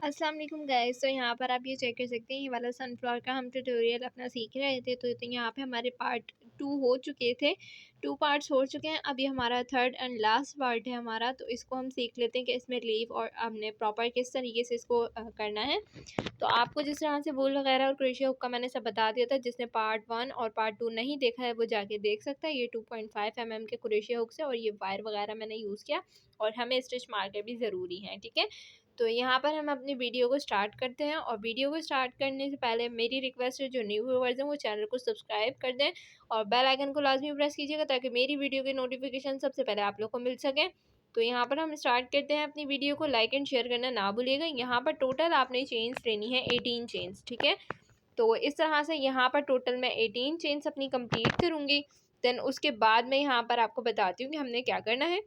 अस्सलाम वालेकुम गाइस। तो यहाँ पर आप ये चेक कर सकते हैं, ये वाला सनफ्लावर का हम ट्यूटोरियल अपना सीख रहे थे। तो यहाँ पे हमारे पार्ट 2 हो चुके थे, 2 पार्ट्स हो चुके हैं। अब ये हमारा थर्ड एंड लास्ट पार्ट है हमारा। तो इसको हम सीख लेते हैं कि इसमें लीव और हमने प्रॉपर किस तरीके से इसको करना है। तो आपको जिस तरह से वूल वगैरह और क्रोशिया हुक का मैंने सब बता दिया था। जिसने पार्ट 1 और पार्ट 2 नहीं देखा है वो जाके देख सकता है। ये 2.5 mm के क्रोशिया हुक से और ये वायर वगैरह मैंने यूज़ किया, और हमें स्टिच मार्कर भी ज़रूरी है, ठीक है। तो यहाँ पर हम अपनी वीडियो को स्टार्ट करते हैं, और वीडियो को स्टार्ट करने से पहले मेरी रिक्वेस्ट है, जो न्यू व्यूअर्स हैं वो चैनल को सब्सक्राइब कर दें और बेल आइकन को लाजमी प्रेस कीजिएगा, ताकि मेरी वीडियो की नोटिफिकेशन सबसे पहले आप लोग को मिल सके। तो यहाँ पर हम स्टार्ट करते हैं अपनी वीडियो को। लाइक एंड शेयर करना ना भूलिएगा। यहाँ पर टोटल आपने चेन्स लेनी है 18 चेन्स, ठीक है। तो इस तरह से यहाँ पर टोटल मैं 18 चेन्स अपनी कंप्लीट करूँगी। देन उसके बाद मैं यहाँ पर आपको बताती हूँ कि हमने क्या करना है।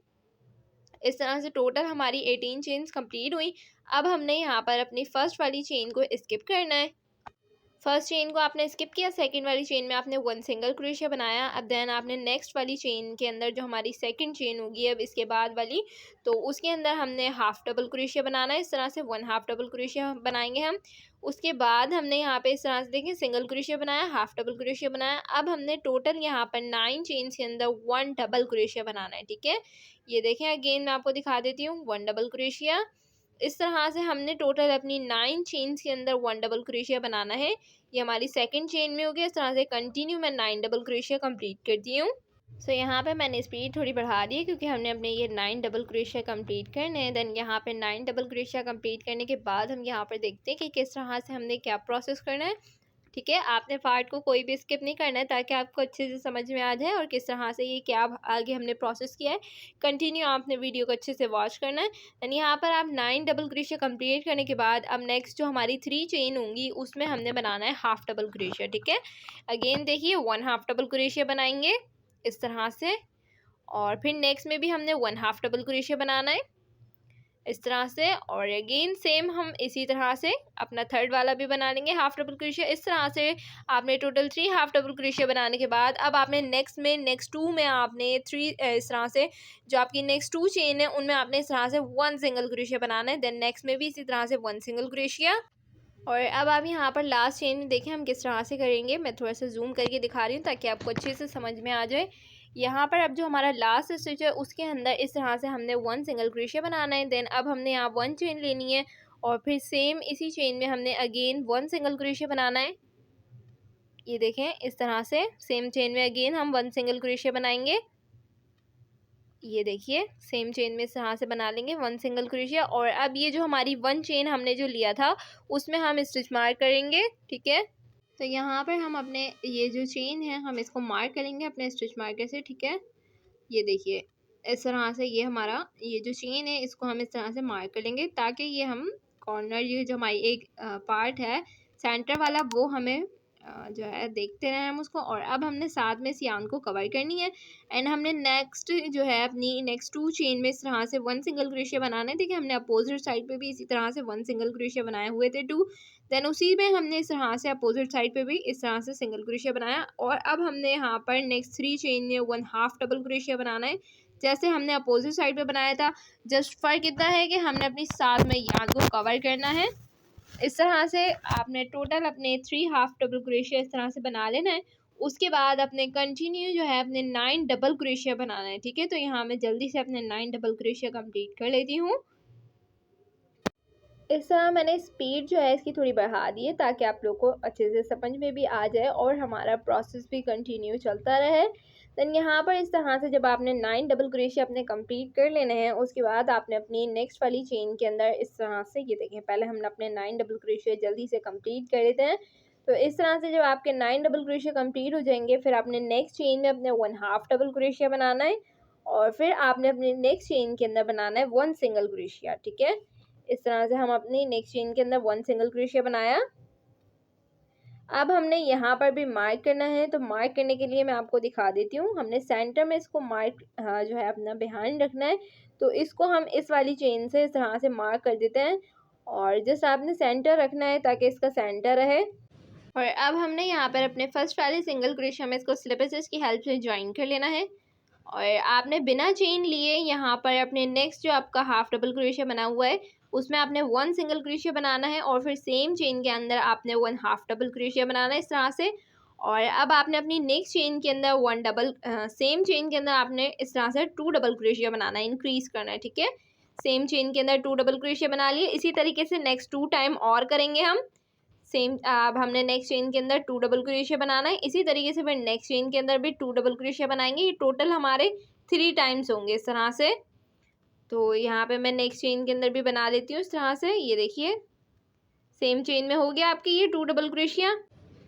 इस तरह से टोटल हमारी 18 चेन्स कंप्लीट हुई। अब हमने यहाँ पर अपनी फर्स्ट वाली चेन को स्किप करना है। फर्स्ट चेन को आपने स्किप किया, सेकंड वाली चेन में आपने 1 सिंगल क्रोशिया बनाया। अब देन आपने नेक्स्ट वाली चेन के अंदर जो हमारी सेकंड चेन होगी अब इसके बाद वाली, तो उसके अंदर हमने हाफ डबल क्रोशिया बनाना है। इस तरह से 1 हाफ डबल क्रोशिया बनाएंगे हम। उसके बाद हमने यहाँ पे इस तरह से देखें सिंगल क्रोशिया बनाया, हाफ डबल क्रोशिया बनाया। अब हमने टोटल यहाँ पर 9 चेन्स के अंदर 1 डबल क्रोशिया बनाना है, ठीक है। ये देखें, अगेन मैं आपको दिखा देती हूँ, 1 डबल क्रोशिया। इस तरह से हमने टोटल अपनी 9 चेन्स के अंदर 1 डबल क्रोशिया बनाना है। ये हमारी सेकंड चेन में हो गया। इस तरह से कंटिन्यू मैं 9 डबल क्रोशिया कंप्लीट करती हूँ। सो यहाँ पे मैंने स्पीड थोड़ी बढ़ा दी है, क्योंकि हमने अपने ये 9 डबल क्रोशिया कंप्लीट करने हैं। देन यहाँ पे 9 डबल क्रोशिया कंप्लीट करने के बाद हम यहाँ पर देखते हैं कि किस तरह से हमने क्या प्रोसेस करना है, ठीक है। आपने पार्ट को कोई भी स्किप नहीं करना है, ताकि आपको अच्छे से समझ में आ जाए और किस तरह से ये क्या आगे हमने प्रोसेस किया है। कंटिन्यू आपने वीडियो को अच्छे से वॉच करना है। एंड यहाँ पर आप 9 डबल क्रोशिया कंप्लीट करने के बाद अब नेक्स्ट जो हमारी 3 चेन होंगी उसमें हमने बनाना है हाफ डबल क्रोशिया, ठीक है। अगेन देखिए, 1 हाफ डबल क्रोशिया बनाएंगे इस तरह से, और फिर नेक्स्ट में भी हमने 1 हाफ डबल क्रोशिया बनाना है इस तरह से, और अगेन सेम हम इसी तरह से अपना थर्ड वाला भी बना लेंगे हाफ डबल क्रोशिया। इस तरह से आपने टोटल 3 हाफ डबल क्रोशिया बनाने के बाद अब आपने नेक्स्ट 2 में आपने 3 इस तरह से जो आपकी नेक्स्ट 2 चेन है उनमें आपने इस तरह से 1 सिंगल क्रोशिया बनाना है। देन नेक्स्ट में भी इसी तरह से 1 सिंगल क्रोशिया। और अब आप यहाँ पर लास्ट चेन में देखें हम किस तरह से करेंगे। मैं थोड़ा सा जूम करके दिखा रही हूँ ताकि आपको अच्छे से समझ में आ जाए। यहाँ पर अब जो हमारा लास्ट स्टिच है उसके अंदर इस तरह से हमने 1 सिंगल क्रोशिया बनाना है। देन अब हमने यहाँ 1 चेन लेनी है, और फिर सेम इसी चेन में हमने अगेन 1 सिंगल क्रोशिया बनाना है। ये देखें, इस तरह से सेम चेन में अगेन हम 1 सिंगल क्रोशिया बनाएंगे। ये देखिए, सेम चेन में इस तरह से बना लेंगे 1 सिंगल क्रोशिया। और अब ये जो हमारी 1 चेन हमने जो लिया था उसमें हम स्टिच मार्क करेंगे, ठीक है। तो यहाँ पर हम अपने ये जो चेन है हम इसको मार्क करेंगे अपने स्टिच मार्कर से, ठीक है। ये देखिए, इस तरह से ये हमारा ये जो चेन है इसको हम इस तरह से मार्क कर लेंगे, ताकि ये हम कॉर्नर ये जो हमारी एक पार्ट है सेंटर वाला वो हमें जो है देखते रहे हम उसको। और अब हमने साथ में सियान को कवर करनी है। एंड हमने नेक्स्ट जो है अपनी नेक्स्ट 2 चेन में इस तरह से 1 सिंगल क्रोशिया बनाना है। देखिए, हमने अपोजिट साइड पे भी इसी तरह से 1 सिंगल क्रोशिया बनाए हुए थे 2। देन उसी में हमने इस तरह से अपोजिट साइड पे भी इस तरह से सिंगल क्रोशिया बनाया। और अब हमने यहाँ पर नेक्स्ट 3 चेन में 1 हाफ डबल क्रोशिया बनाना है, जैसे हमने अपोजिट साइड पे बनाया था। जस्ट फर्क इतना है कि हमने अपनी साथ में याद को कवर करना है। इस तरह से आपने टोटल अपने 3 हाफ डबल क्रोशिया इस तरह से बना लेना है। उसके बाद अपने कंटिन्यू जो है अपने 9 डबल क्रोशिया बनाना है, ठीक है। तो यहाँ मैं जल्दी से अपने 9 डबल क्रोशिया कंप्लीट कर लेती हूँ। इस तरह मैंने स्पीड जो है इसकी थोड़ी बढ़ा दी है, ताकि आप लोग को अच्छे से समझ में भी आ जाए और हमारा प्रोसेस भी कंटिन्यू चलता रहे। देन यहाँ पर इस तरह से जब आपने 9 डबल क्रोशिया अपने कंप्लीट कर लेने हैं, उसके बाद आपने अपनी नेक्स्ट वाली चेन के अंदर इस तरह से ये देखें, पहले हमने अपने 9 डबल क्रोशिया जल्दी से कंप्लीट कर लेते हैं। तो इस तरह से जब आपके 9 डबल क्रोशिया कंप्लीट हो जाएंगे, फिर आपने नेक्स्ट चेन में अपने 1 हाफ डबल क्रोशिया बनाना है, और फिर आपने अपने नेक्स्ट चेन के अंदर बनाना है 1 सिंगल क्रोशिया, ठीक है। इस तरह से हम अपनी नेक्स्ट चेन के अंदर 1 सिंगल क्रोशिया बनाया। अब हमने यहाँ पर भी मार्क करना है। तो मार्क करने के लिए मैं आपको दिखा देती हूँ। हमने सेंटर में इसको मार्क जो है अपना बिहाइंड रखना है। तो इसको हम इस वाली चेन से इस तरह से मार्क कर देते हैं, और जस्ट आपने सेंटर रखना है ताकि इसका सेंटर रहे। और अब हमने यहाँ पर अपने फर्स्ट वाले सिंगल क्रोशिया में इसको स्लिप स्टिच की हेल्प से ज्वाइन कर लेना है। और आपने बिना चेन लिए यहाँ पर अपने नेक्स्ट जो आपका हाफ डबल क्रोशिया बना हुआ है उसमें आपने 1 सिंगल क्रोशिया बनाना है और फिर सेम चेन के अंदर आपने 1 हाफ डबल क्रोशिया बनाना है इस तरह से। और अब आपने अपनी नेक्स्ट चेन के अंदर सेम चेन के अंदर आपने इस तरह से 2 डबल क्रोशिया बनाना है, इंक्रीज करना है, ठीक है। सेम चेन के अंदर 2 डबल क्रोशिया बना लिए। इसी तरीके से नेक्स्ट 2 टाइम और करेंगे हम। सेम अब हमने नेक्स्ट चेन के अंदर 2 डबल क्रोशिया बनाना है। इसी तरीके से फिर नेक्स्ट चेन के अंदर भी 2 डबल क्रोशिया बनाएंगे। ये टोटल हमारे 3 टाइम्स होंगे इस तरह से। तो यहाँ पे मैं नेक्स्ट चेन के अंदर भी बना लेती हूँ इस तरह से। ये देखिए सेम चेन में हो गया आपकी ये 2 डबल क्रोशिया।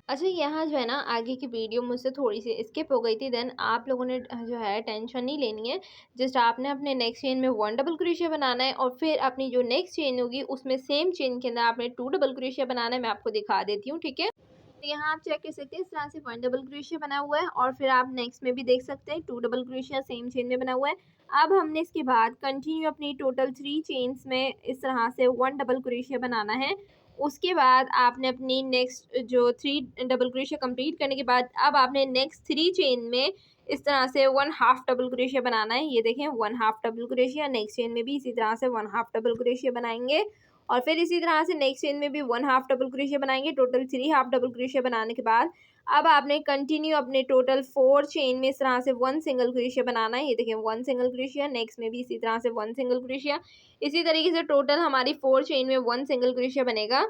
अच्छा, यहाँ जो है ना आगे की वीडियो मुझसे थोड़ी सी स्किप हो गई थी, देन आप लोगों ने जो है टेंशन नहीं लेनी है। जस्ट आपने अपने नेक्स्ट चेन में 1 डबल क्रोशिया बनाना है और फिर अपनी जो नेक्स्ट चेन होगी उसमें सेम चेन के अंदर आपने 2 डबल क्रोशिया बनाना है। मैं आपको दिखा देती हूँ, ठीक है। तो यहाँ आप चेक कर सकते हैं इस तरह से 1 डबल क्रोशिया बना हुआ है और फिर आप नेक्स्ट में भी देख सकते हैं 2 डबल क्रोशिया सेम चेन में बना हुआ है। अब हमने इसके बाद कंटिन्यू अपनी टोटल 3 चेन्स में इस तरह से 1 डबल क्रोशिया बनाना है। उसके बाद आपने अपनी नेक्स्ट जो 3 डबल क्रोशिया कंप्लीट करने के बाद अब आपने नेक्स्ट 3 चेन में इस तरह से 1 हाफ डबल क्रोशिया बनाना है। ये देखें 1 half double crochet. Next chain में भी इसी तरह से 1 हाफ डबल क्रोशिया बनाएंगे और फिर इसी तरह से नेक्स्ट चेन में भी 1 हाफ डबल क्रोशिया बनाएंगे। टोटल 3 हाफ डबल क्रोशिया बनाने के बाद अब आपने कंटिन्यू अपने टोटल 4 चेन में इस तरह से 1 सिंगल क्रोशिया बनाना है। ये देखें 1 सिंगल क्रोशिया। नेक्स्ट में भी इसी तरह से 1 सिंगल क्रोशिया। इसी तरीके से टोटल हमारी 4 चेन में 1 सिंगल क्रोशिया बनेगा।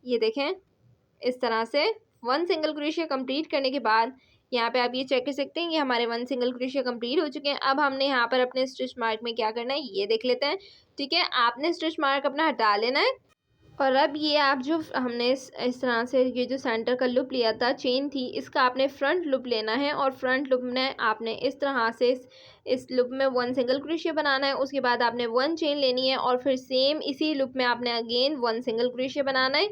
ये देखें इस तरह से 1 सिंगल क्रोशिया कंप्लीट करने के बाद यहाँ पे आप ये चेक कर सकते हैं ये हमारे 1 सिंगल क्रोशिया कंप्लीट हो चुके हैं। अब हमने यहाँ पर अपने स्टिच मार्क में क्या करना है ये देख लेते हैं, ठीक है। आपने स्टिच मार्क अपना हटा लेना है और अब ये आप जो हमने इस तरह से ये जो सेंटर का लूप लिया था, चेन थी, इसका आपने फ्रंट लूप लेना है और फ्रंट लूप में आपने इस तरह से इस लूप में 1 सिंगल क्रोशिया बनाना है। उसके बाद आपने 1 चेन लेनी है और फिर सेम इसी लूप में आपने अगेन 1 सिंगल क्रोशिया बनाना है।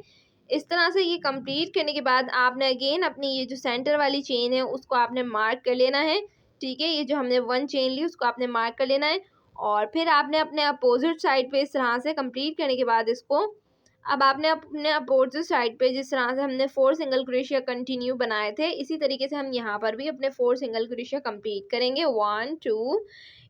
इस तरह से ये कंप्लीट करने के बाद आपने अगेन अपनी ये जो सेंटर वाली चेन है उसको आपने मार्क कर लेना है, ठीक है। ये जो हमने 1 चेन ली उसको आपने मार्क कर लेना है और फिर आपने अपने अपोजिट साइड पे इस तरह से कंप्लीट करने के बाद इसको अब आपने अपने अपोजिट साइड पे जिस तरह से हमने 4 सिंगल क्रोशिया कंटिन्यू बनाए थे इसी तरीके से हम यहाँ पर भी अपने 4 सिंगल क्रोशिया कंप्लीट करेंगे। 1 2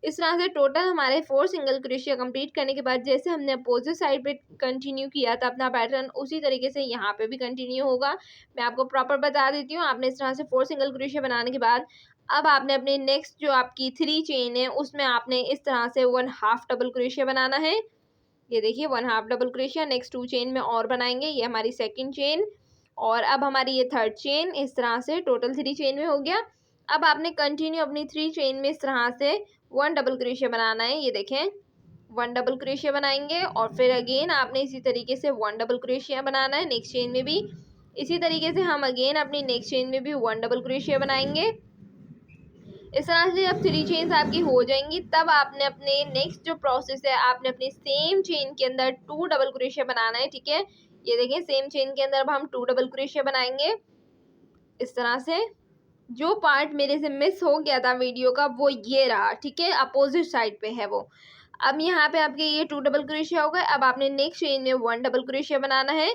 इस तरह से टोटल हमारे 4 सिंगल क्रोशिया कंप्लीट करने के बाद जैसे हमने अपोजिट साइड पे कंटिन्यू किया था अपना पैटर्न उसी तरीके से यहाँ पे भी कंटिन्यू होगा। मैं आपको प्रॉपर बता देती हूँ। आपने इस तरह से 4 सिंगल क्रोशिया बनाने के बाद अब आपने अपने नेक्स्ट जो आपकी 3 चेन है उसमें आपने इस तरह से 1 हाफ डबल क्रोशिया बनाना है। ये देखिए 1 half double crochet. Next 2 chain में और बनाएंगे। ये हमारी सेकंड चेन और अब हमारी ये थर्ड चेन। इस तरह से टोटल 3 चेन में हो गया। अब आपने कंटिन्यू अपनी 3 चेन में इस तरह से 1 डबल क्रोशिया बनाना है। ये देखें 1 डबल क्रोशिया बनाएंगे और फिर अगेन आपने इसी तरीके से 1 डबल क्रोशिया बनाना है। नेक्स्ट चेन में भी इसी तरीके से हम अगेन अपनी नेक्स्ट चेन में भी 1 डबल क्रोशिया बनाएंगे। इस तरह से जब 3 चेन्स आपकी हो जाएंगी तब आपने अपने नेक्स्ट जो प्रोसेस है आपने अपनी सेम चेन के अंदर 2 डबल क्रोशिया बनाना है, ठीक है। ये देखें सेम चेन के अंदर अब हम 2 डबल क्रोशिया बनाएंगे इस तरह से। जो पार्ट मेरे से मिस हो गया था वीडियो का वो ये रहा, ठीक है, अपोजिट साइड पे है वो। अब यहाँ पे आपके ये 2 डबल क्रोशिया हो गए। अब आपने नेक्स्ट चेन में 1 डबल क्रोशिया बनाना है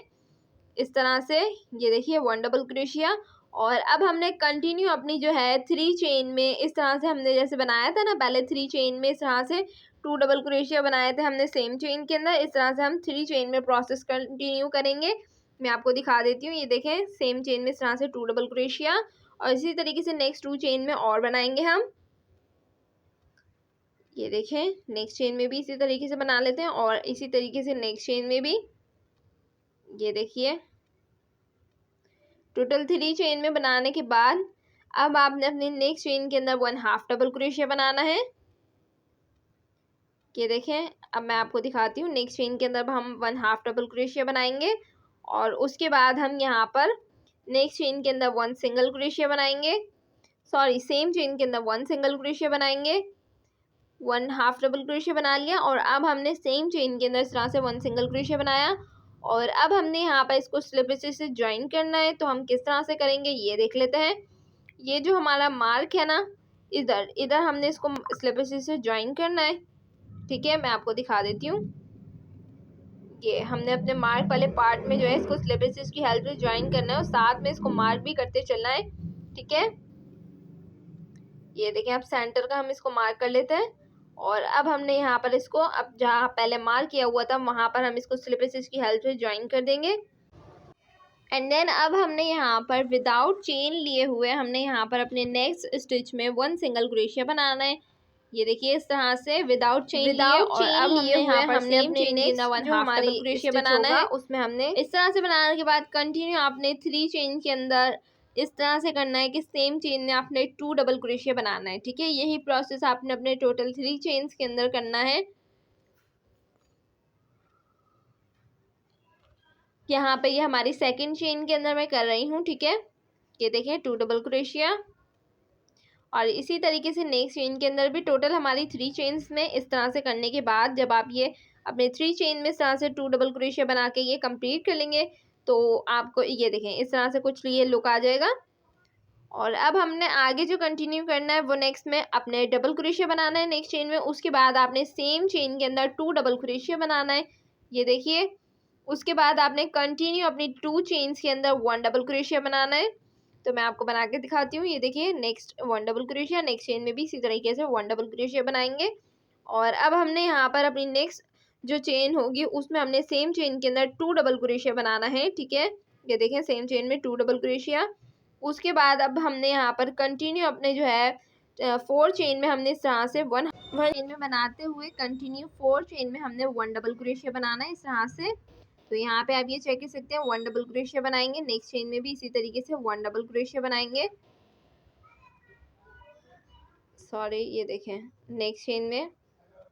इस तरह से। ये देखिए 1 डबल क्रोशिया और अब हमने कंटिन्यू अपनी जो है 3 चेन में इस तरह से हमने जैसे बनाया था ना पहले 3 चेन में इस तरह से 2 डबल क्रोशिया बनाए थे हमने सेम चेन के अंदर। इस तरह से हम 3 चेन में प्रोसेस कंटिन्यू करेंगे। मैं आपको दिखा देती हूँ। ये देखें सेम चेन में इस तरह से 2 डबल क्रोशिया और इसी तरीके से नेक्स्ट 2 चेन में और बनाएंगे हम। ये देखें नेक्स्ट चेन में भी इसी तरीके से बना लेते हैं और इसी तरीके से नेक्स्ट चेन में भी। ये देखिए टोटल 3 चेन में बनाने के बाद अब आपने अपनी नेक्स्ट चेन के अंदर 1 हाफ डबल क्रोशिया बनाना है। ये देखें अब मैं आपको दिखाती हूँ। नेक्स्ट चेन के अंदर हम 1 हाफ डबल क्रोशिया बनाएंगे और उसके बाद हम यहाँ पर नेक्स्ट चेन के अंदर 1 सिंगल क्रोशिया बनाएंगे। सॉरी सेम चेन के अंदर 1 सिंगल क्रोशिया बनाएंगे। 1 हाफ डबल क्रोशिया बना लिया और अब हमने सेम चेन के अंदर इस तरह से 1 सिंगल क्रोशिया बनाया और अब हमने यहाँ पर इसको स्लिप स्टिच से ज्वाइन करना है। तो हम किस तरह से करेंगे ये देख लेते हैं। ये जो हमारा मार्क है ना इधर इधर हमने इसको स्लिप स्टिच से ज्वाइन करना है, ठीक है। मैं आपको दिखा देती हूँ। ये हमने अपने मार्क वाले पार्ट में जो है इसको स्लिप स्टिच की हेल्प से ज्वाइन करना है और साथ में इसको मार्क भी करते चलना है, ठीक है। ये देखें अब सेंटर का हम इसको मार्क कर लेते हैं और अब हमने यहाँ पर इसको अब जहाँ पहले मार्क किया हुआ था वहाँ पर हम इसको स्लिप स्टिच की हेल्प से ज्वाइन कर देंगे। एंड देन अब हमने यहाँ पर विदाउट चेन लिए हुए हमने यहाँ पर अपने नेक्स्ट स्टिच में 1 सिंगल क्रोशिया बनाना है। ये देखिए इस तरह से विदाउट चेन लिए और अब हमने यहाँ पर सेम चेन के अंदर 1 हाफ डबल क्रोशिया बनाना है। उसमें हमने इस तरह से बनाने के बाद कंटिन्यू आपने 3 चेन के अंदर इस तरह से करना है कि सेम चेन में आपने 2 डबल क्रोशिया बनाना है। ठीक है, यही प्रोसेस आपने अपने टोटल 3 चेन्स के अंदर करना है। यहाँ पे ये हमारी सेकंड चेन के अंदर मैं कर रही हूँ। ठीक है, ये देखें 2 डबल क्रोशिया और इसी तरीके से नेक्स्ट चेन के अंदर भी टोटल हमारी 3 चेन्स में इस तरह से करने के बाद जब आप ये अपने 3 चेन में इस तरह से 2 डबल क्रोशिया बना के ये कंप्लीट कर लेंगे तो आपको ये देखें इस तरह से कुछ ये लुक आ जाएगा। और अब हमने आगे जो कंटिन्यू करना है वो नेक्स्ट में अपने डबल क्रोशिया बनाना है नेक्स्ट चेन में। उसके बाद आपने सेम चेन के अंदर 2 डबल क्रोशिया बनाना है। ये देखिए उसके बाद आपने कंटिन्यू अपनी 2 चेन्स के अंदर 1 डबल क्रोशिया बनाना है। तो मैं आपको बना के दिखाती हूँ। ये देखिए next 1 double crochet, next chain में भी इसी तरीके से 1 डबल क्रोशिया बनाएंगे। और अब हमने यहाँ पर अपनी नेक्स्ट जो चेन होगी उसमें हमने सेम चेन के अंदर 2 डबल क्रोशिया बनाना है। ठीक है, ये देखें सेम चेन में 2 डबल क्रोशिया। उसके बाद अब हमने यहाँ पर कंटिन्यू अपने जो है 4 चेन में हमने इस तरह से 1 चेन में बनाते हुए कंटिन्यू 4 चेन में हमने 1 डबल क्रोशिया बनाना है इस तरह से। तो यहाँ पे आप ये चेक कर सकते हैं 1 डबल क्रोशिया बनाएंगे, नेक्स्ट चेन में भी इसी तरीके से 1 डबल क्रोशिया बनाएंगे। सॉरी, ये देखें नेक्स्ट चेन में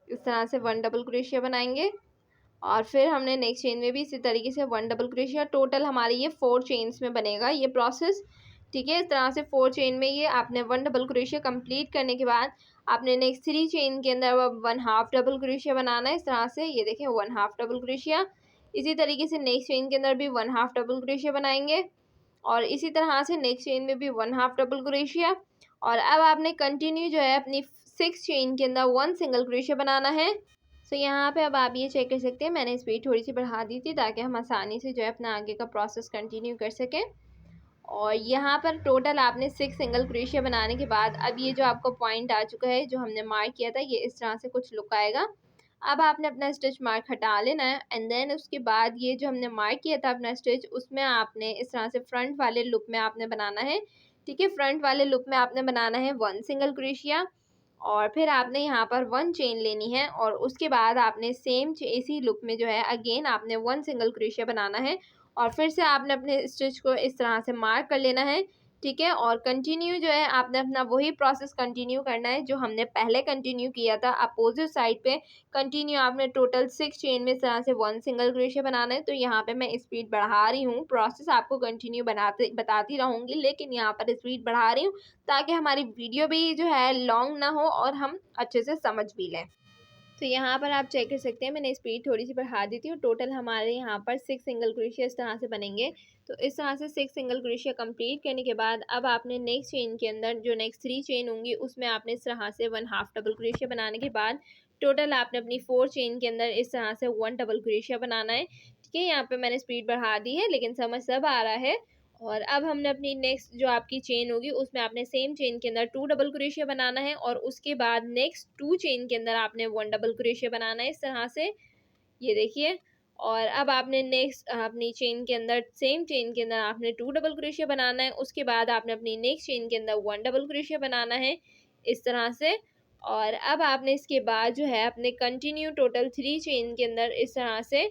इस तरह से 1 डबल क्रोशिया बनाएंगे और फिर हमने नेक्स्ट चेन में भी इसी तरीके से 1 डबल क्रोशिया। टोटल हमारी ये 4 चेन्स में बनेगा ये प्रोसेस। ठीक है, इस तरह से 4 चेन में ये आपने 1 डबल क्रोशिया कंप्लीट करने के बाद आपने नेक्स्ट 3 चेन के अंदर 1 हाफ डबल क्रोशिया बनाना है इस तरह से। ये देखें 1 हाफ डबल क्रोशिया। इसी तरीके से नेक्स्ट चेन के अंदर भी 1 हाफ डबल क्रोशिया बनाएंगे और इसी तरह से नेक्स्ट चेन में भी 1 हाफ डबल क्रोशिया। और अब आपने कंटिन्यू जो है अपनी 6 चेन के अंदर 1 सिंगल क्रोशिया बनाना है। तो यहाँ पे अब आप ये चेक कर सकते हैं मैंने स्पीड थोड़ी सी बढ़ा दी थी ताकि हम आसानी से जो है अपना आगे का प्रोसेस कंटिन्यू कर सकें। और यहाँ पर टोटल आपने 6 सिंगल क्रोशिया बनाने के बाद अब ये जो आपको पॉइंट आ चुका है जो हमने मार्क किया था ये इस तरह से कुछ लुक आएगा। अब आपने अपना स्टिच मार्क हटा लेना है एंड देन उसके बाद ये जो हमने मार्क किया था अपना स्टिच उसमें आपने इस तरह से फ्रंट वाले लुक में आपने बनाना है। ठीक है, फ्रंट वाले लुक में आपने बनाना है 1 सिंगल क्रोशिया और फिर आपने यहाँ पर 1 चेन लेनी है और उसके बाद आपने सेम इसी लुक में जो है अगेन आपने 1 सिंगल क्रोशिया बनाना है और फिर से आपने अपने स्टिच को इस तरह से मार्क कर लेना है। ठीक है, और कंटिन्यू जो है आपने अपना वही प्रोसेस कंटिन्यू करना है जो हमने पहले कंटिन्यू किया था। अपोजिट साइड पे कंटिन्यू आपने टोटल 6 चेन में इस तरह से 1 सिंगल क्रोशिया बनाना है। तो यहाँ पे मैं स्पीड बढ़ा रही हूँ, प्रोसेस आपको कंटिन्यू बताती रहूँगी लेकिन यहाँ पर स्पीड बढ़ा रही हूँ ताकि हमारी वीडियो भी जो है लॉन्ग ना हो और हम अच्छे से समझ भी लें। तो यहाँ पर आप चेक कर सकते हैं मैंने स्पीड थोड़ी सी बढ़ा दी थी और टोटल हमारे यहाँ पर 6 सिंगल क्रोशिया इस तरह से बनेंगे। तो इस तरह से 6 सिंगल क्रोशिया कंप्लीट करने के बाद अब आपने नेक्स्ट चेन के अंदर जो नेक्स्ट 3 चेन होंगी उसमें आपने इस तरह से 1 हाफ डबल क्रोशिया बनाने के बाद टोटल आपने अपनी 4 चेन के अंदर इस तरह से 1 डबल क्रोशिया बनाना है। ठीक है, यहाँ पे मैंने स्पीड बढ़ा दी है लेकिन समझ सब आ रहा है। और अब हमने अपनी नेक्स्ट जो आपकी चेन होगी उसमें आपने सेम चेन के अंदर 2 डबल क्रोशिया बनाना है और उसके बाद नेक्स्ट 2 चेन के अंदर आपने 1 डबल क्रोशिया बनाना है इस तरह से। ये देखिए, और अब आपने नेक्स्ट अपनी चेन के अंदर सेम चेन के अंदर आपने 2 डबल क्रोशिया बनाना है। उसके बाद आपने अपनी नेक्स्ट चेन के अंदर 1 डबल क्रोशिया बनाना है इस तरह से। और अब आपने इसके बाद जो है अपने कंटिन्यू टोटल 3 चेन के अंदर इस तरह से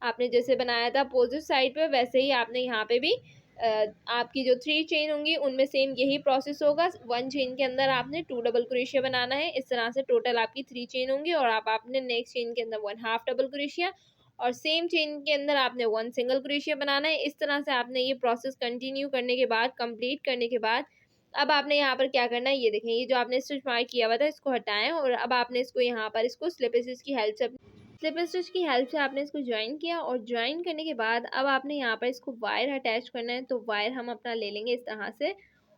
आपने जैसे बनाया था अपोजिट साइड पे वैसे ही आपने यहाँ पे भी आपकी जो 3 चेन होंगी उनमें सेम यही प्रोसेस होगा। 1 चेन के अंदर आपने 2 डबल क्रोशिया बनाना है इस तरह से। टोटल आपकी 3 चेन होंगी और आपने नेक्स्ट चेन के अंदर 1 हाफ डबल क्रोशिया और सेम चेन के अंदर आपने 1 सिंगल क्रोशिया बनाना है। इस तरह से आपने ये प्रोसेस कंटिन्यू करने के बाद कंप्लीट करने के बाद अब आपने यहाँ पर क्या करना है, ये देखें ये जो आपने स्टिच मार्क किया हुआ था इसको हटाएं और अब आपने इसको यहाँ पर इसको स्लिप स्टिच की हेल्प से आपने इसको ज्वाइन किया और ज्वाइन करने के बाद अब आपने यहाँ पर इसको वायर अटैच करना है। तो वायर हम अपना ले लेंगे इस तरह से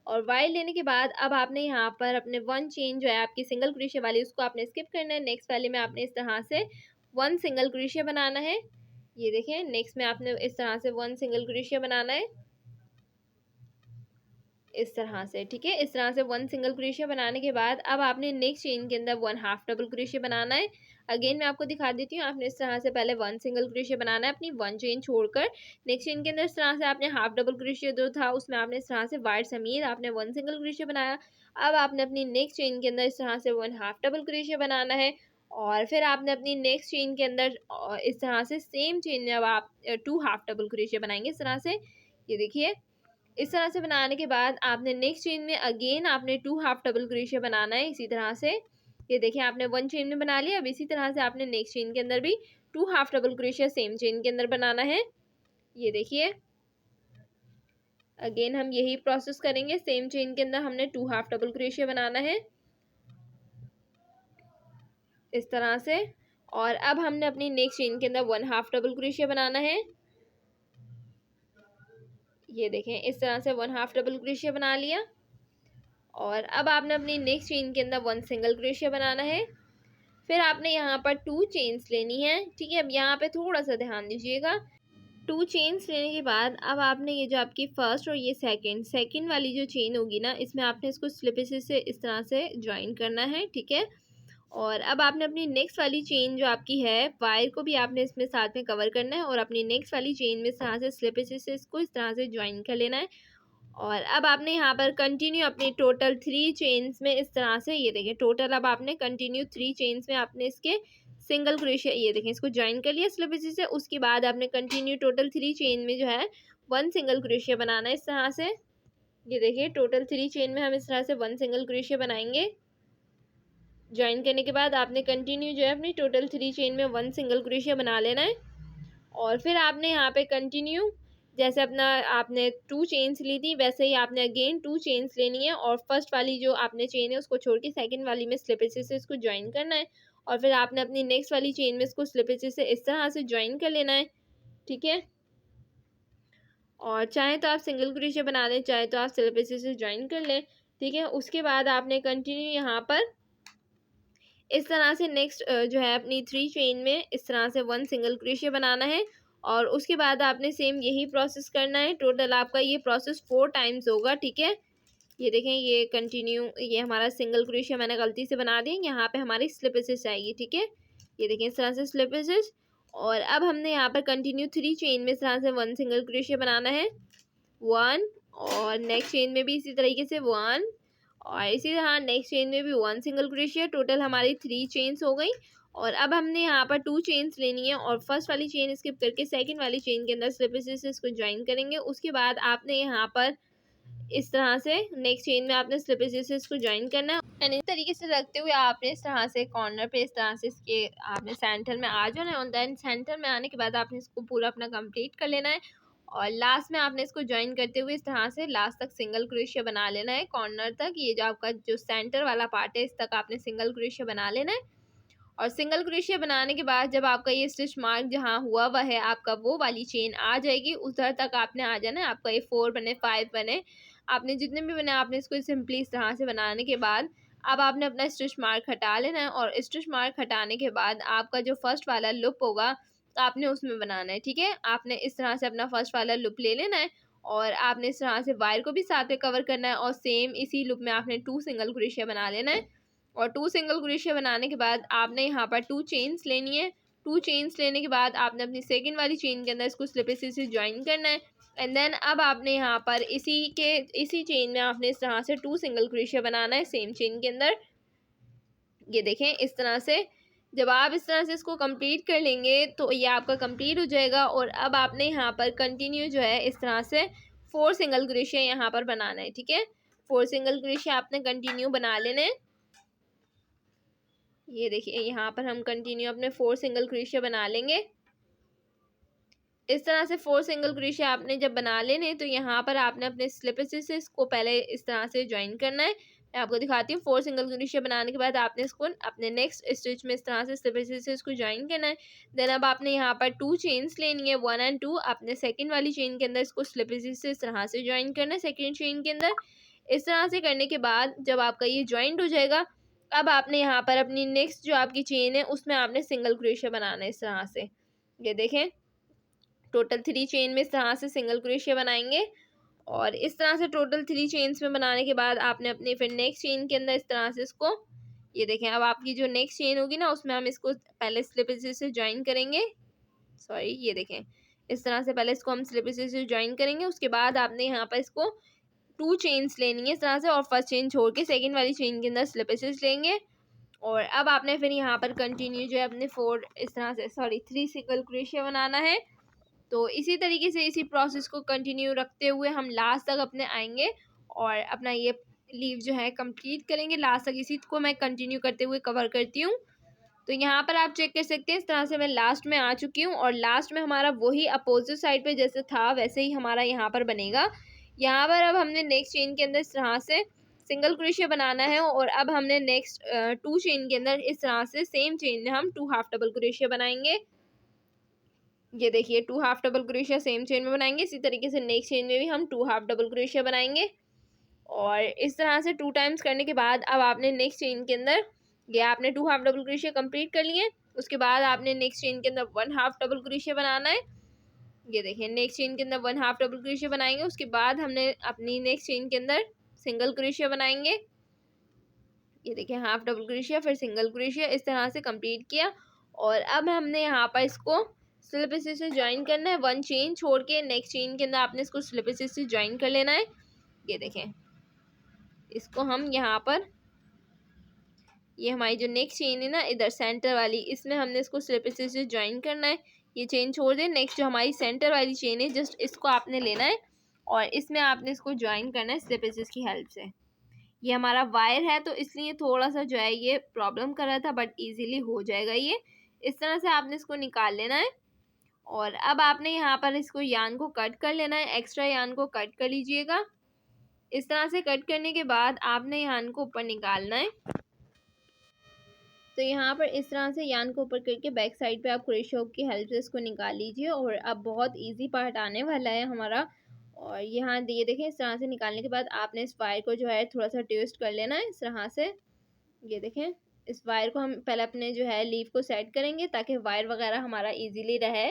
और वायर लेने के बाद अब आपने यहाँ पर अपने 1 चेन जो है आपकी सिंगल क्रोशिया वाली उसको आपने स्किप करना है। नेक्स्ट वाले में आपने इस तरह से 1 सिंगल क्रोशिया बनाना है। ये देखें नेक्स्ट में आपने इस तरह से 1 सिंगल क्रोशिया बनाना है इस तरह से, ठीक है। इस तरह से 1 सिंगल क्रोशिया बनाने के बाद अब आपने नेक्स्ट चेन के अंदर 1 हाफ डबल क्रोशिया बनाना है। अगेन मैं आपको दिखा देती हूँ, आपने इस तरह से पहले 1 सिंगल क्रोशिया बनाना है अपनी 1 चेन छोड़कर। नेक्स्ट चेन के अंदर इस तरह से आपने हाफ डबल क्रोशिया जो था उसमें आपने इस तरह से वाइट समीर आपने 1 सिंगल क्रोशिया बनाया। अब आपने अपनी नेक्स्ट चेन के अंदर इस तरह से 1 हाफ डबल क्रोशिया बनाना है और फिर आपने अपनी नेक्स्ट चेन के अंदर इस तरह से सेम चेन में अब आप 2 हाफ डबल क्रोशिया बनाएंगे इस तरह से। ये देखिए, इस तरह से बनाने के बाद आपने नेक्स्ट चेन में अगेन आपने 2 हाफ डबल क्रोशिया बनाना है इसी तरह से। ये देखिए, आपने 1 चेन में बना लिया। अब इसी तरह से आपने नेक्स्ट चेन के अंदर भी 2 half double crochet same chain के अंदर बनाना है। ये देखिए, अगेन हम यही प्रोसेस करेंगे। सेम चेन के अंदर हमने 2 हाफ डबल क्रोशिया बनाना है इस तरह से। और अब हमने अपनी नेक्स्ट चेन के अंदर 1 हाफ डबल क्रोशिया बनाना है। ये देखें, इस तरह से 1 हाफ डबल क्रोशिया बना लिया और अब आपने अपनी नेक्स्ट चेन के अंदर 1 सिंगल क्रोशिया बनाना है। फिर आपने यहाँ पर 2 चेन्स लेनी है, ठीक है। अब यहाँ पे थोड़ा सा ध्यान दीजिएगा। 2 चेन्स लेने के बाद अब आपने ये जो आपकी फर्स्ट और ये सेकंड वाली जो चेन होगी ना, इसमें आपने इसको स्लिपेस से इस तरह से ज्वाइन करना है, ठीक है। और अब आपने अपनी नेक्स्ट वाली चेन जो आपकी है वायर को भी आपने इसमें साथ में कवर करना है और अपनी नेक्स्ट वाली चेन में इस तरह से स्लिपेस से इसको इस तरह से ज्वाइन कर लेना है। और अब आपने यहाँ पर कंटिन्यू अपनी टोटल 3 चेन्स में इस तरह से, ये देखें टोटल अब आपने कंटिन्यू 3 चेन्स में आपने इसके सिंगल क्रोशिया, ये देखें इसको ज्वाइन कर लिया स्लिपेस से। उसके बाद आपने कंटिन्यू टोटल 3 चेन में जो है 1 सिंगल क्रोशिया बनाना है इस तरह से। ये देखिए, टोटल 3 चेन में हम इस तरह से 1 सिंगल क्रोशिया बनाएंगे। ज्वाइन करने के बाद आपने कंटिन्यू जो है अपनी टोटल 3 चेन में 1 सिंगल क्रोशिया बना लेना है। और फिर आपने यहाँ पे कंटिन्यू जैसे अपना आपने 2 चेन्स ली थी वैसे ही आपने अगेन 2 चेन्स लेनी है और फर्स्ट वाली जो आपने चेन है उसको छोड़ के सेकंड वाली में स्लिपेस से इसको ज्वाइन करना है। और फिर आपने अपनी नेक्स्ट वाली चेन में इसको स्लिपेस से इस तरह से ज्वाइन कर लेना है, ठीक है। और चाहे तो आप सिंगल क्रोशिया बना लें, चाहे तो आप स्लिपेस से ज्वाइन कर लें, ठीक है। उसके बाद आपने कंटिन्यू यहाँ पर इस तरह से नेक्स्ट जो है अपनी 3 चेन में इस तरह से 1 सिंगल क्रोशिया बनाना है। और उसके बाद आपने सेम यही प्रोसेस करना है। टोटल आपका ये प्रोसेस 4 टाइम्स होगा, ठीक है। ये देखें, ये कंटिन्यू ये हमारा सिंगल क्रोशिया मैंने गलती से बना दी, यहाँ पे हमारी स्लिपेसेस आएगी, ठीक है। ये देखें इस तरह से स्लिपेसेस। और अब हमने यहाँ पर कंटिन्यू 3 चेन में इस तरह से 1 सिंगल क्रोशिया बनाना है 1। और नेक्स्ट चेन में भी इसी तरीके से 1 और इसी तरह नेक्स्ट चेन में भी 1 सिंगल क्रोशिया। टोटल हमारी 3 चेन्स हो गई। और अब हमने यहाँ पर 2 चेन्स लेनी है और फर्स्ट वाली चेन स्किप करके सेकंड वाली चेन के अंदर स्लिपेस से इसको ज्वाइन करेंगे। उसके बाद आपने यहाँ पर इस तरह से नेक्स्ट चेन में आपने स्लिपेस से इसको ज्वाइन करना है एंड इस तरीके से रखते हुए आपने इस तरह से कॉर्नर पे इस तरह से इसके आपने सेंटर में आ जाना है। और देन सेंटर में आने के बाद आपने इसको पूरा अपना कंप्लीट कर लेना है और लास्ट में आपने इसको ज्वाइन करते हुए इस तरह से लास्ट तक सिंगल क्रोशिया बना लेना है कॉर्नर तक। ये जो आपका जो सेंटर वाला पार्ट है इस तक आपने सिंगल क्रोशिया बना लेना है। और सिंगल क्रोशिया बनाने के बाद जब आपका ये स्टिच मार्क जहाँ हुआ हुआ है आपका वो वाली चेन आ जाएगी, उधर तक आपने आ जाना है। आपका ये 4 बने 5 बने, आपने जितने भी बने आपने इसको सिंपली इस तरह से बनाने के बाद अब आपने अपना स्टिच मार्क हटा लेना है। और स्टिच मार्क हटाने के बाद आपका जो फर्स्ट वाला लुप होगा आपने उसमें बनाना है, ठीक है। आपने इस तरह से अपना फर्स्ट वाला लुप ले लेना है और आपने इस तरह से वायर को भी साथ में कवर करना है और सेम इसी लुप में आपने 2 सिंगल क्रोशिया बना लेना है। और 2 सिंगल क्रोशिया बनाने के बाद आपने यहाँ पर 2 चेन्स लेनी है। 2 चेन्स लेने के बाद आपने अपनी सेकंड वाली चेन के अंदर इसको स्लिपेस से ज्वाइन करना है एंड देन अब आपने यहाँ पर इसी चेन में आपने इस तरह से 2 सिंगल क्रोशिया बनाना है सेम चेन के अंदर। ये देखें इस तरह से जब आप इस तरह से इसको कंप्लीट कर लेंगे तो ये आपका कंप्लीट हो जाएगा। और अब आपने यहाँ पर कंटिन्यू जो है इस तरह से 4 सिंगल क्रोशिया यहाँ पर बनाना है, ठीक है। 4 सिंगल क्रोशिया आपने कंटिन्यू बना लेने। ये देखिए यहाँ पर हम कंटिन्यू अपने 4 सिंगल क्रोशिया बना लेंगे। इस तरह से 4 सिंगल क्रोशिया आपने जब बना लेने तो यहाँ पर आपने अपने स्लिपेस से इसको पहले इस तरह से ज्वाइन करना है। मैं आपको दिखाती हूँ। 4 सिंगल क्रोशिया बनाने के बाद आपने इसको अपने नेक्स्ट स्टिच में इस तरह से स्लिपेस से इसको ज्वाइन करना है। देन अब आपने यहाँ पर 2 चेन्स लेनी है 1 और 2। आपने सेकेंड वाली चेन के अंदर इसको स्लिपेस से इस तरह से ज्वाइन करना है सेकेंड चेन के अंदर। इस तरह से करने के बाद जब आपका ये ज्वाइंट हो जाएगा अब आपने यहाँ पर अपनी नेक्स्ट जो आपकी चेन है उसमें आपने सिंगल क्रोशिया बनाना है इस तरह से। ये देखें टोटल 3 चेन में इस तरह से सिंगल क्रोशिया बनाएंगे। और इस तरह से टोटल 3 चेन्स में बनाने के बाद आपने अपनी फिर नेक्स्ट चेन के अंदर इस तरह से इसको, ये देखें, अब आपकी जो नेक्स्ट चेन होगी ना उसमें हम इसको पहले स्लिप से ज्वाइन करेंगे। सॉरी, ये देखें, इस तरह से पहले इसको हम स्लिप से ज्वाइन करेंगे। उसके बाद आपने यहाँ पर इसको 2 चेन्स लेनी है इस तरह से, और फर्स्ट चेन छोड़ के सेकेंड वाली चेन के अंदर स्लिप लेंगे। और अब आपने फिर यहाँ पर कंटिन्यू जो है अपने 4 इस तरह से, सॉरी 3 सिंगल क्रोशिया बनाना है। तो इसी तरीके से इसी प्रोसेस को कंटिन्यू रखते हुए हम लास्ट तक अपने आएंगे और अपना ये लीव जो है कंप्लीट करेंगे लास्ट तक। इसी को मैं कंटिन्यू करते हुए कवर करती हूँ। तो यहाँ पर आप चेक कर सकते हैं इस तरह से मैं लास्ट में आ चुकी हूँ, और लास्ट में हमारा वही अपोजिट साइड पे जैसे था वैसे ही हमारा यहाँ पर बनेगा। यहाँ पर अब हमने नेक्स्ट चेन के अंदर इस तरह से सिंगल क्रोशिया बनाना है, और अब हमने नेक्स्ट 2 चेन के अंदर इस तरह से सेम चेन में हम 2 हाफ डबल क्रोशिया बनाएंगे। ये देखिए 2 half double crochet same chain में बनाएंगे। इसी तरीके से नेक्स्ट चेन में भी हम 2 हाफ डबल क्रोशिया बनाएंगे, और इस तरह से 2 टाइम्स करने के बाद अब आपने नेक्स्ट चेन के अंदर, ये आपने 2 हाफ डबल क्रोशिया कंप्लीट कर लिए। उसके बाद आपने नेक्स्ट चेन के अंदर 1 हाफ डबल क्रोशिया बनाना है। ये देखिए नेक्स्ट चेन के अंदर 1 हाफ डबल क्रोशिया बनाएंगे। उसके बाद हमने अपनी नेक्स्ट चेन के अंदर सिंगल क्रोशिया बनाएंगे। ये देखिए हाफ डबल क्रोशिया फिर सिंगल क्रोशिया, इस तरह से कंप्लीट किया। और अब हमने यहाँ पर इसको स्लिप से ज्वाइन करना है। 1 चेन छोड़ के नेक्स्ट चेन के अंदर आपने इसको स्लिप से ज्वाइन कर लेना है। ये देखें, इसको हम यहाँ पर, ये हमारी जो नेक्स्ट चेन है ना इधर सेंटर वाली, इसमें हमने इसको स्लिप से ज्वाइन करना है। ये चेन छोड़ दें, नेक्स्ट जो हमारी सेंटर वाली चेन है जस्ट इसको आपने लेना है और इसमें आपने इसको ज्वाइन करना है स्लिप की हेल्प से। ये हमारा वायर है तो इसलिए थोड़ा सा जो है ये प्रॉब्लम कर रहा था, बट इजीली हो जाएगा ये। इस तरह से आपने इसको निकाल लेना है, और अब आपने यहाँ पर इसको यान को कट कर लेना है। एक्स्ट्रा यान को कट कर लीजिएगा। इस तरह से कट करने के बाद आपने यान को ऊपर निकालना है। तो यहाँ पर इस तरह से यान को ऊपर करके बैक साइड पे आप क्रोशे हुक की हेल्प से इसको निकाल लीजिए, और अब बहुत इजी पार्ट आने वाला है हमारा। और यहाँ ये देखें, इस तरह से निकालने के बाद आपने इस वायर को जो है थोड़ा सा ट्विस्ट कर लेना है इस तरह से। ये देखें, इस वायर को हम पहले अपने जो है लीफ को सेट करेंगे ताकि वायर वगैरह हमारा इजीली रहे।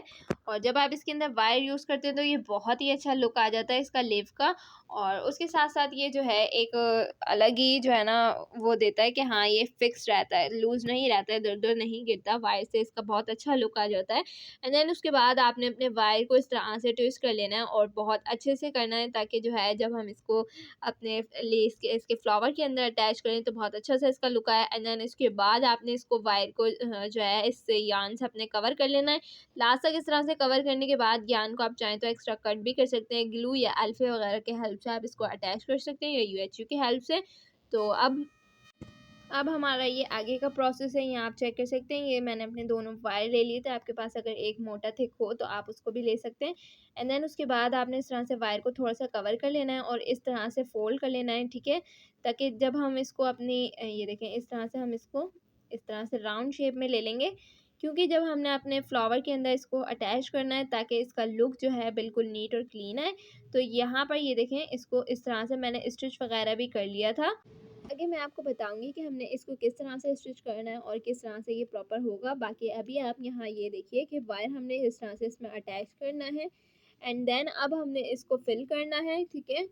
और जब आप इसके अंदर वायर यूज़ करते हैं तो ये बहुत ही अच्छा लुक आ जाता है इसका लीफ का। और उसके साथ साथ ये जो है एक अलग ही जो है ना वो देता है कि हाँ ये फिक्स रहता है, लूज़ नहीं रहता है, इधर उधर नहीं गिरता वायर से, इसका बहुत अच्छा लुक आ जाता है। एंड देन उसके बाद आपने अपने वायर को इस तरह से ट्विस्ट कर लेना है और बहुत अच्छे से करना है, ताकि जो है जब हम इसको अपने लेस के इसके फ्लावर के अंदर अटैच करें तो बहुत अच्छा सा इसका लुक आया। एंड देन इसके बाद आपने इसको वायर को जो है इससे यान से अपने कवर कर लेना है। लास्ट तक इस तरह से कवर करने के बाद यान को आप चाहें तो एक्स्ट्रा कट भी कर सकते हैं, ग्लू या अल्फे वगैरह के हेल्प से आप इसको अटैच कर सकते हैं, या यूएचयू की हेल्प से। तो अब हमारा ये आगे का प्रोसेस है। यहाँ आप चेक कर सकते हैं, ये मैंने अपने दोनों वायर ले लिए थे। आपके पास अगर एक मोटा थिक हो तो आप उसको भी ले सकते हैं। एंड देन उसके बाद आपने इस तरह से वायर को थोड़ा सा कवर कर लेना है और इस तरह से फोल्ड कर लेना है, ठीक है। ताकि जब हम इसको अपनी ये देखें, इस तरह से हम इसको इस तरह से राउंड शेप में ले लेंगे, क्योंकि जब हमने अपने फ्लावर के अंदर इसको अटैच करना है ताकि इसका लुक जो है बिल्कुल नीट और क्लीन है। तो यहाँ पर ये देखें, इसको इस तरह से मैंने स्टिच वगैरह भी कर लिया था। आगे मैं आपको बताऊंगी कि हमने इसको किस तरह से स्टिच करना है और किस तरह से ये प्रॉपर होगा। बाकी अभी आप यहाँ ये देखिए कि वायर हमने इस तरह से इसमें अटैच करना है, एंड देन अब हमने इसको फिल करना है, ठीक है।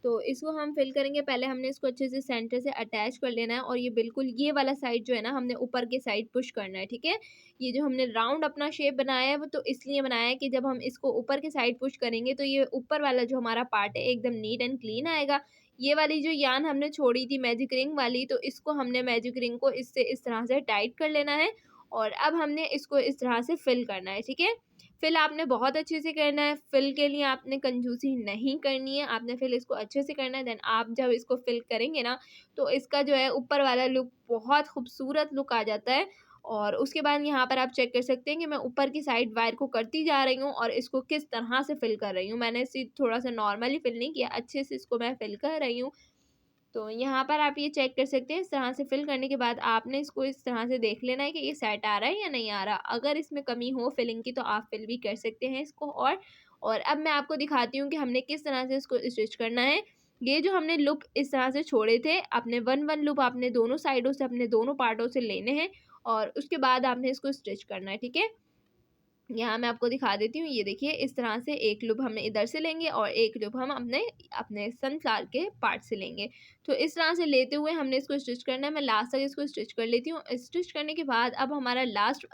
तो इसको हम फिल करेंगे, पहले हमने इसको अच्छे से सेंटर से अटैच कर लेना है, और ये बिल्कुल ये वाला साइड जो है ना हमने ऊपर के साइड पुश करना है, ठीक है। ये जो हमने राउंड अपना शेप बनाया है वो तो इसलिए बनाया है कि जब हम इसको ऊपर के साइड पुश करेंगे तो ये ऊपर वाला जो हमारा पार्ट है एकदम नीट एंड क्लीन आएगा। ये वाली जो यान हमने छोड़ी थी मैजिक रिंग वाली, तो इसको हमने मैजिक रिंग को इससे इस तरह से टाइट कर लेना है, और अब हमने इसको इस तरह से फिल करना है, ठीक है। फिल आपने बहुत अच्छे से करना है, फिल के लिए आपने कंजूसी नहीं करनी है, आपने फिल इसको अच्छे से करना है। देन आप जब इसको फिल करेंगे ना तो इसका जो है ऊपर वाला लुक बहुत खूबसूरत लुक आ जाता है। और उसके बाद यहाँ पर आप चेक कर सकते हैं कि मैं ऊपर की साइड वायर को करती जा रही हूँ और इसको किस तरह से फिल कर रही हूँ। मैंने इसे थोड़ा सा नॉर्मली फिल नहीं किया, अच्छे से इसको मैं फिल कर रही हूँ। तो यहाँ पर आप ये चेक कर सकते हैं, इस तरह से फिल करने के बाद आपने इसको इस तरह से देख लेना है कि ये सेट आ रहा है या नहीं आ रहा। अगर इसमें कमी हो फिलिंग की तो आप फिल भी कर सकते हैं इसको। और अब मैं आपको दिखाती हूँ कि हमने किस तरह से इसको स्टिच करना है। ये जो हमने लूप इस तरह से छोड़े थे, अपने 1 लूप आपने दोनों साइडों से अपने दोनों पार्टों से लेने हैं और उसके बाद आपने इसको स्टिच करना है, ठीक है। यहाँ मैं आपको दिखा देती हूँ, ये देखिए इस तरह से एक लूप हमने इधर से लेंगे और एक लूप हम अपने अपने सनफ्लावर के पार्ट से लेंगे। तो इस तरह से लेते हुए हमने इसको स्टिच करना है। मैं लास्ट तक इसको स्टिच कर लेती हूँ। स्टिच करने के बाद अब हमारा लास्ट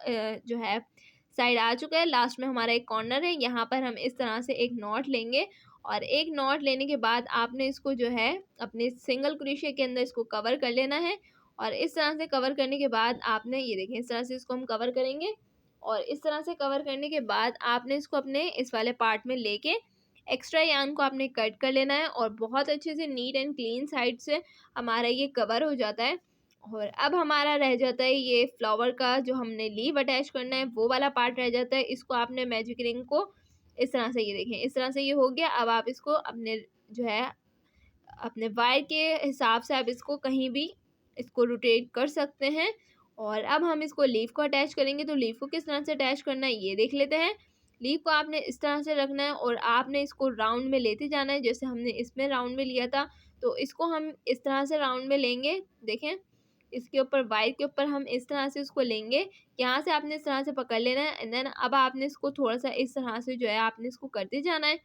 जो है साइड आ चुका है। लास्ट में हमारा एक कॉर्नर है, यहाँ पर हम इस तरह से एक नॉट लेंगे और एक नॉट लेने के बाद आपने इसको जो है अपने सिंगल क्रोशिया के अंदर इसको कवर कर लेना है। और इस तरह से कवर करने के बाद आपने ये देखें, इस तरह से इसको हम कवर करेंगे और इस तरह से कवर करने के बाद आपने इसको अपने इस वाले पार्ट में लेके एक्स्ट्रा यार्न को आपने कट कर लेना है और बहुत अच्छे से नीट एंड क्लीन साइड से हमारा ये कवर हो जाता है। और अब हमारा रह जाता है ये फ्लावर का जो हमने लीव अटैच करना है, वो वाला पार्ट रह जाता है। इसको आपने मैजिक रिंग को इस तरह से, ये देखें इस तरह से ये हो गया। अब आप इसको अपने जो है अपने वायर के हिसाब से आप इसको कहीं भी इसको रोटेट कर सकते हैं। और अब हम इसको लीफ को अटैच करेंगे। तो लीफ को किस तरह से अटैच करना है ये देख लेते हैं। लीफ को आपने इस तरह से रखना है और आपने इसको राउंड में लेते जाना है, जैसे हमने इसमें राउंड में लिया था। तो इसको हम इस तरह से राउंड में लेंगे, देखें इसके ऊपर वायर के ऊपर हम इस तरह से इसको लेंगे। यहाँ से आपने इस तरह से पकड़ लेना है एंड देन अब आपने इसको थोड़ा सा इस तरह से जो है आपने इसको करते जाना है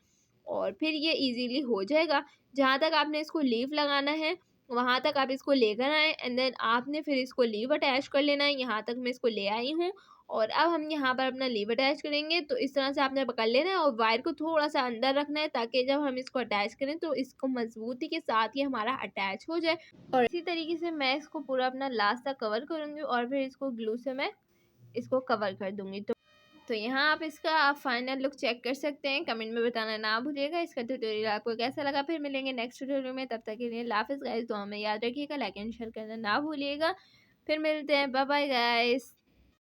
और फिर ये इजीली हो जाएगा। जहाँ तक आपने इसको लीव लगाना है वहाँ तक आप इसको लेकर आए एंड देन आपने फिर इसको लीव अटैच कर लेना है। यहाँ तक मैं इसको ले आई हूँ और अब हम यहाँ पर अपना लीव अटैच करेंगे। तो इस तरह से आपने पकड़ लेना है और वायर को थोड़ा सा अंदर रखना है ताकि जब हम इसको अटैच करें तो इसको मजबूती के साथ ही हमारा अटैच हो जाए। और इसी तरीके से मैं इसको पूरा अपना लास्ट तक कवर करूँगी और फिर इसको ग्लू से मैं इसको कवर कर दूँगी। तो यहाँ आप इसका आप फाइनल लुक चेक कर सकते हैं। कमेंट में बताना ना भूलिएगा इसका ट्यूटोरियल आपको कैसा लगा। फिर मिलेंगे नेक्स्ट ट्यूटोरियल में, तब तक के लिए अल्लाह हाफ़िज़ गाइस। दुआ में याद रखिएगा, लाइक एंड शेयर करना ना भूलिएगा। फिर मिलते हैं, बाय बाय गाइस।